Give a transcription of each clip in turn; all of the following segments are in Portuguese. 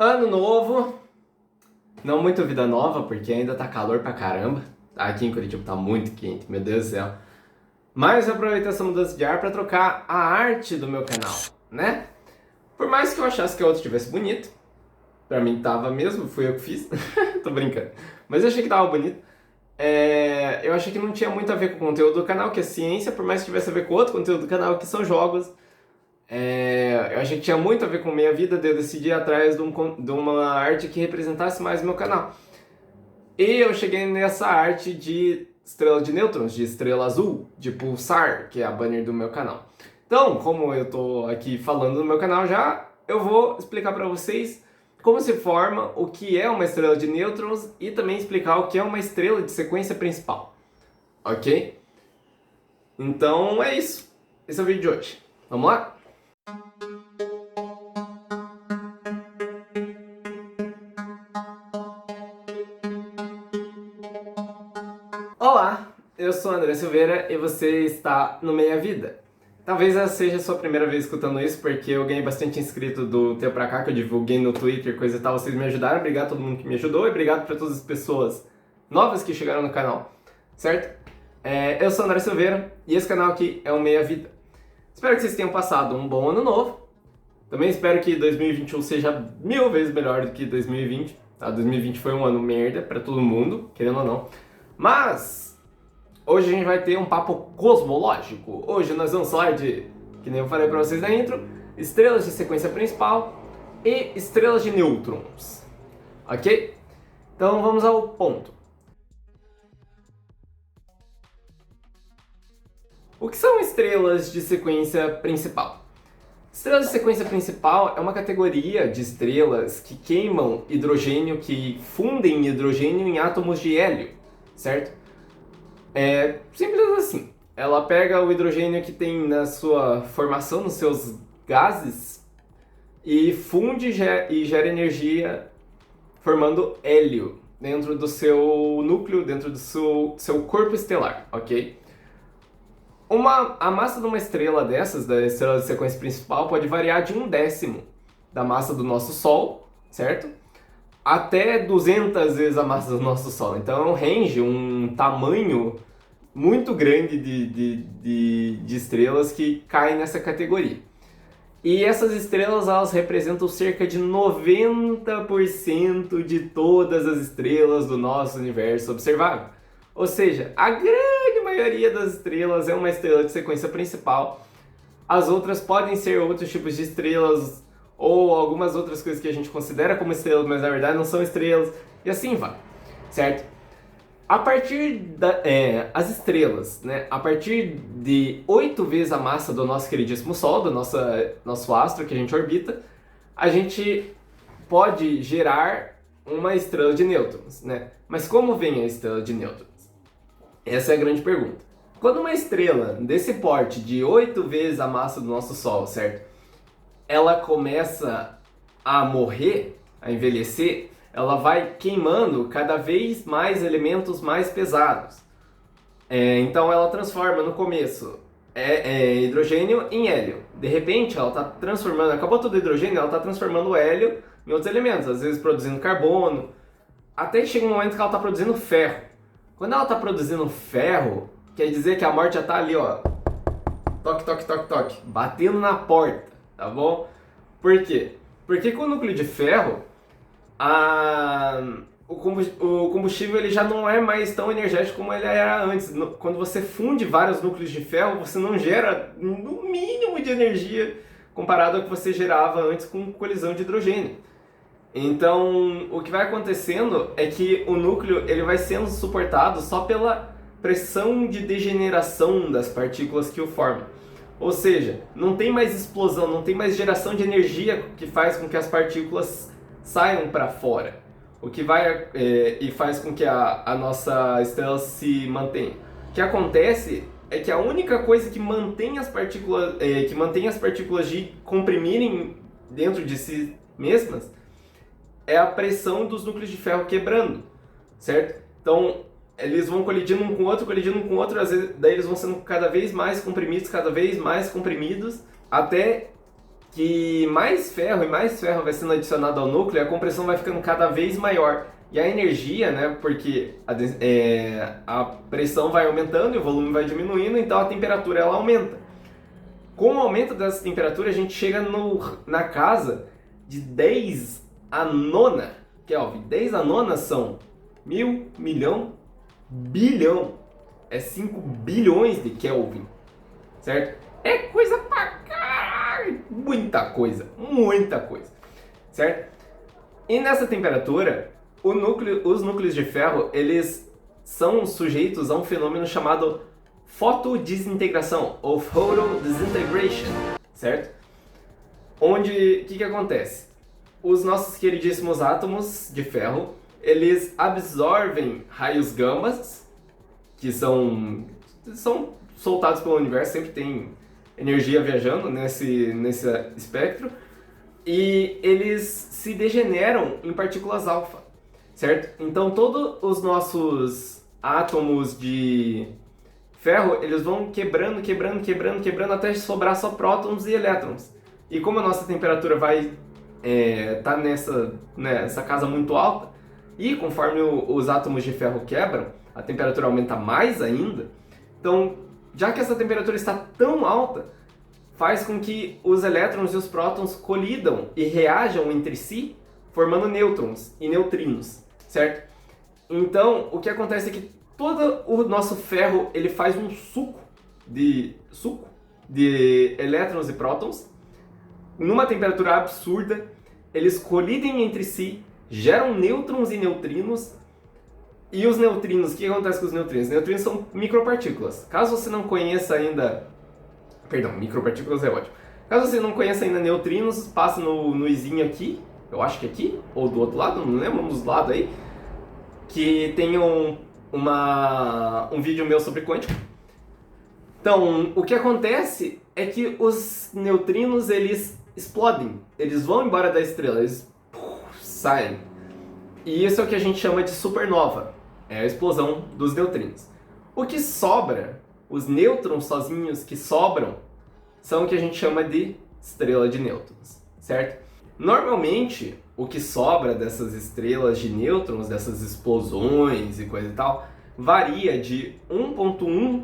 Ano novo, não muito vida nova, porque ainda tá calor pra caramba. Aqui em Curitiba tá muito quente, meu Deus do céu. Mas eu aproveitei essa mudança de ar pra trocar a arte do meu canal, né? Por mais que eu achasse que a outra estivesse bonito, pra mim tava mesmo, fui eu que fiz, tô brincando. Mas eu achei que tava bonito. Eu achei que não tinha muito a ver com o conteúdo do canal, que é ciência, por mais que tivesse a ver com outro conteúdo do canal, que são jogos. Eu achei que tinha muito a ver com minha vida, daí eu decidi ir atrás de uma arte que representasse mais o meu canal. E eu cheguei nessa arte de estrela de nêutrons, de estrela azul, de pulsar, que é a banner do meu canal. Então, como eu tô aqui falando do meu canal já, eu vou explicar para vocês como se forma, o que é uma estrela de nêutrons e também explicar o que é uma estrela de sequência principal. Ok? Então é isso. Esse é o vídeo de hoje. Vamos lá? Olá, eu sou André Silveira e você está no Meia Vida. Talvez essa seja a sua primeira vez escutando isso, porque eu ganhei bastante inscrito do tempo pra cá, que eu divulguei no Twitter, coisa e tal, vocês me ajudaram, obrigado a todo mundo que me ajudou e obrigado para todas as pessoas novas que chegaram no canal, certo? Eu sou André Silveira e esse canal aqui é o Meia Vida. Espero que vocês tenham passado um bom ano novo. Também espero que 2021 seja 1000 vezes melhor do que 2020. Tá? 2020 foi um ano merda pra todo mundo, querendo ou não. Mas hoje a gente vai ter um papo cosmológico. Hoje nós vamos falar de, que nem eu falei pra vocês na intro, estrelas de sequência principal e estrelas de nêutrons. Ok? Então vamos ao ponto. O que são estrelas de sequência principal? Estrelas de sequência principal é uma categoria de estrelas que queimam hidrogênio, que fundem hidrogênio em átomos de hélio, certo? É simples assim. Ela pega o hidrogênio que tem na sua formação, nos seus gases, e funde e gera energia formando hélio dentro do seu núcleo, dentro do seu corpo estelar, ok? A massa de uma estrela dessas, da estrela de sequência principal, pode variar de 1/10 da massa do nosso Sol, certo? Até 200 vezes a massa do nosso Sol. Então é um range, um tamanho muito grande de estrelas que caem nessa categoria. E essas estrelas, elas representam cerca de 90% de todas as estrelas do nosso universo observável. Ou seja, a grande maioria das estrelas é uma estrela de sequência principal. As outras podem ser outros tipos de estrelas ou algumas outras coisas que a gente considera como estrelas, mas na verdade não são estrelas, e assim vai, certo? As estrelas, né? A partir de 8 vezes a massa do nosso queridíssimo Sol, do nosso astro que a gente orbita, a gente pode gerar uma estrela de nêutrons, né? Mas como vem a estrela de nêutrons? Essa é a grande pergunta. Quando uma estrela desse porte, de 8 vezes a massa do nosso Sol, certo? Ela começa a morrer, a envelhecer, ela vai queimando cada vez mais elementos mais pesados. Então ela transforma no começo hidrogênio em hélio. De repente ela está transformando, acabou todo o hidrogênio, ela está transformando o hélio em outros elementos, às vezes produzindo carbono, até que chega um momento que ela está produzindo ferro. Quando ela está produzindo ferro, quer dizer que a morte já está ali, ó, toque, toque, toque, toque, batendo na porta, tá bom? Por quê? Porque com o núcleo de ferro, o combustível ele já não é mais tão energético como ele era antes. Quando você funde vários núcleos de ferro, você não gera no mínimo de energia comparado ao que você gerava antes com colisão de hidrogênio. Então, o que vai acontecendo é que o núcleo ele vai sendo suportado só pela pressão de degeneração das partículas que o formam. Ou seja, não tem mais explosão, não tem mais geração de energia que faz com que as partículas saiam para fora. O que vai e faz com que a nossa estrela se mantenha. O que acontece é que a única coisa que mantém as partículas de comprimirem dentro de si mesmas é a pressão dos núcleos de ferro quebrando, certo? Então, eles vão colidindo um com o outro, às vezes, daí eles vão sendo cada vez mais comprimidos, até que mais ferro e mais ferro vai sendo adicionado ao núcleo, a compressão vai ficando cada vez maior. E a energia, né, porque a pressão vai aumentando e o volume vai diminuindo, então a temperatura ela aumenta. Com o aumento dessa temperatura, a gente chega na casa de 10 a nona Kelvin. 10 a nona são 1000, milhão, bilhão. É 5 bilhões de Kelvin, certo? É coisa pra caralho, muita coisa, certo? E nessa temperatura, os núcleos de ferro, eles são sujeitos a um fenômeno chamado fotodesintegração, ou photodisintegration, certo? Onde, o que acontece? Os nossos queridíssimos átomos de ferro, eles absorvem raios gamas, que são soltados pelo universo, sempre tem energia viajando nesse espectro, e eles se degeneram em partículas alfa, certo? Então todos os nossos átomos de ferro, eles vão quebrando até sobrar só prótons e elétrons. E como a nossa temperatura vai tá nessa casa muito alta, e conforme os átomos de ferro quebram, a temperatura aumenta mais ainda. Então, já que essa temperatura está tão alta, faz com que os elétrons e os prótons colidam e reajam entre si, formando nêutrons e neutrinos, certo? Então, o que acontece é que todo o nosso ferro ele faz um suco de elétrons e prótons, numa temperatura absurda, eles colidem entre si, geram nêutrons e neutrinos. E os neutrinos, o que acontece com os neutrinos? Os neutrinos são micropartículas. Caso você não conheça ainda... Perdão, micropartículas é ótimo. Caso você não conheça ainda neutrinos, passa no izinho aqui, eu acho que aqui, ou do outro lado, não lembro, um dos lados aí, que tem um vídeo meu sobre quântico. Então, o que acontece é que os neutrinos, eles explodem, eles vão embora da estrela, eles saem. E isso é o que a gente chama de supernova, é a explosão dos neutrinos. O que sobra, os nêutrons sozinhos que sobram, são o que a gente chama de estrela de nêutrons, certo? Normalmente, o que sobra dessas estrelas de nêutrons, dessas explosões e coisa e tal, varia de 1,1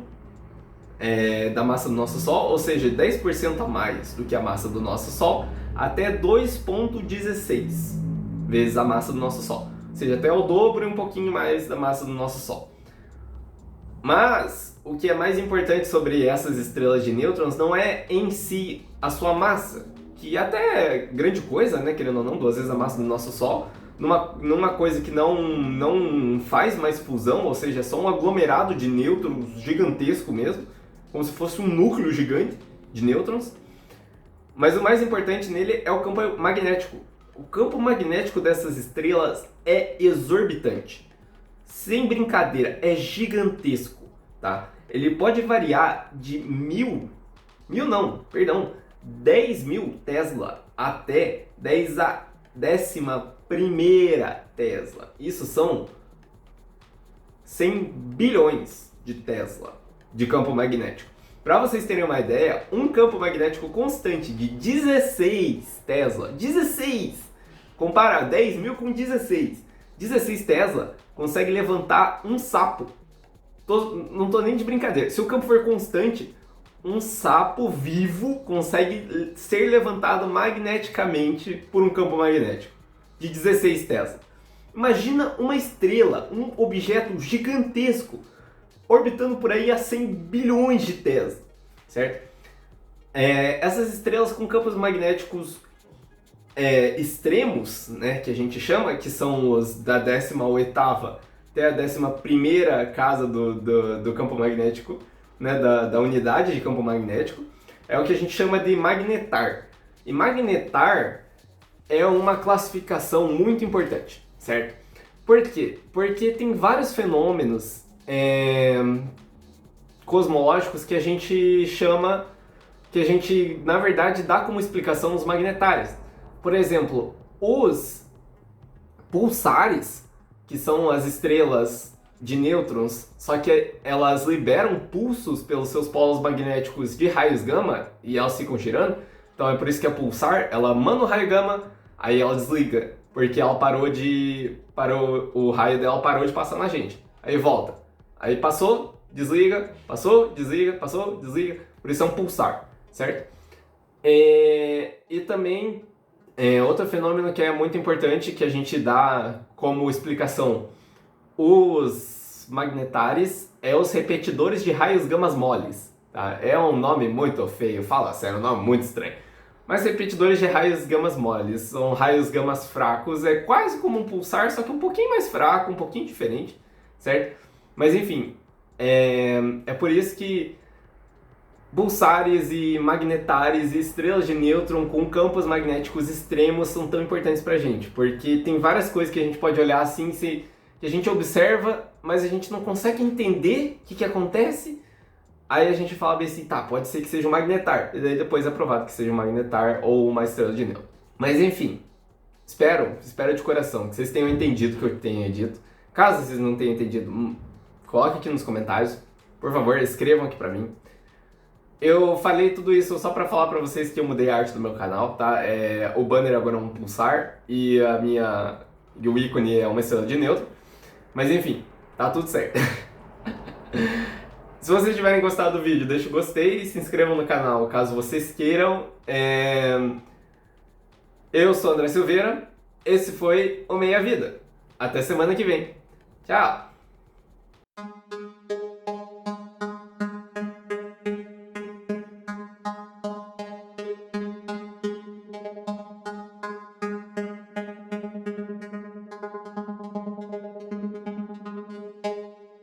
da massa do nosso Sol, ou seja, 10% a mais do que a massa do nosso Sol, até 2,16 vezes a massa do nosso Sol. Ou seja, até o dobro e um pouquinho mais da massa do nosso Sol. Mas o que é mais importante sobre essas estrelas de nêutrons não é em si a sua massa, que até é grande coisa, né, querendo ou não, 2 vezes a massa do nosso Sol, numa coisa que não faz mais fusão, ou seja, é só um aglomerado de nêutrons gigantesco mesmo, como se fosse um núcleo gigante de nêutrons. Mas o mais importante nele é o campo magnético. O campo magnético dessas estrelas é exorbitante. Sem brincadeira, é gigantesco, tá? Ele pode variar de 10.000 Tesla até 10 a 11ª Tesla. Isso são 100 bilhões de Tesla de campo magnético. Para vocês terem uma ideia, um campo magnético constante de 16 Tesla, 16, compara 10.000 com 16. 16 Tesla consegue levantar um sapo. Não tô nem de brincadeira. Se o campo for constante, um sapo vivo consegue ser levantado magneticamente por um campo magnético de 16 Tesla. Imagina uma estrela, um objeto gigantesco, orbitando por aí a 100 bilhões de Tesla, certo? Essas estrelas com campos magnéticos extremos, né, que a gente chama, que são os da 18ª até a 11ª casa do campo magnético, né, da unidade de campo magnético, é o que a gente chama de magnetar. E magnetar é uma classificação muito importante, certo? Por quê? Porque tem vários fenômenos cosmológicos que a gente chama, que a gente, na verdade, dá como explicação os magnetários. Por exemplo, os pulsares, que são as estrelas de nêutrons, só que elas liberam pulsos pelos seus polos magnéticos de raios gama, e elas ficam girando, Então é por isso que a pulsar, ela manda o raio gama, aí ela desliga, porque ela parou, o raio dela parou de passar na gente. Aí volta. Aí passou, desliga, passou, desliga, passou, desliga. Por isso é um pulsar, certo? E também outro fenômeno que é muito importante, que a gente dá como explicação, os magnetares é os repetidores de raios gamas moles. Tá? É um nome muito feio, fala sério, é um nome muito estranho. Mas repetidores de raios gamas moles são raios gamas fracos, é quase como um pulsar, só que um pouquinho mais fraco, um pouquinho diferente, certo? Mas enfim, é por isso que pulsares e magnetares e estrelas de nêutron com campos magnéticos extremos são tão importantes pra gente, porque tem várias coisas que a gente pode olhar assim, que a gente observa, mas a gente não consegue entender o que acontece. Aí a gente fala bem assim, tá, pode ser que seja um magnetar, e daí depois é provado que seja um magnetar ou uma estrela de nêutron. Mas enfim, espero de coração que vocês tenham entendido o que eu tenha dito. Caso vocês não tenham entendido, coloque aqui nos comentários, por favor, escrevam aqui pra mim. Eu falei tudo isso só pra falar pra vocês que eu mudei a arte do meu canal, tá? O banner agora é um pulsar e o ícone é uma estrela de nêutron. Mas enfim, tá tudo certo. Se vocês tiverem gostado do vídeo, deixa o gostei e se inscrevam no canal caso vocês queiram. Eu sou o André Silveira, esse foi o Meia Vida. Até semana que vem. Tchau!